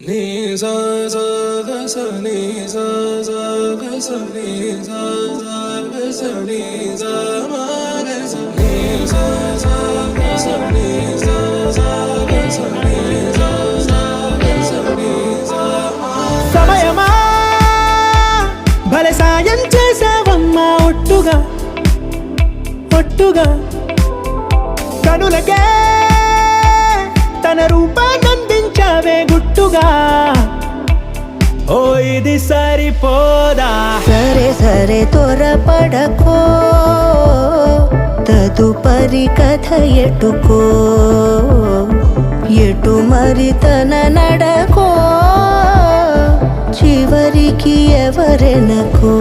నీ సా సా గ స నీ సా సా గ స నీ సా సా గ స నీ సా మా గ స నీ సా సా గ స నీ సా సా గ స నీ సా సా గ స నీ సా మా. సమయమా భలే సాయం చేసావమ్మా ఒట్టుగా ఒట్టుగా కనులకే తన రూపాన్నందించావే గుట్టుగా. ఓ ఇది సరిపోదా సరే సరే త్వరపడకో తదుపరి కథ ఎటుకో ఎటు మరి తన నడకో చివరికి ఎవరెనకో.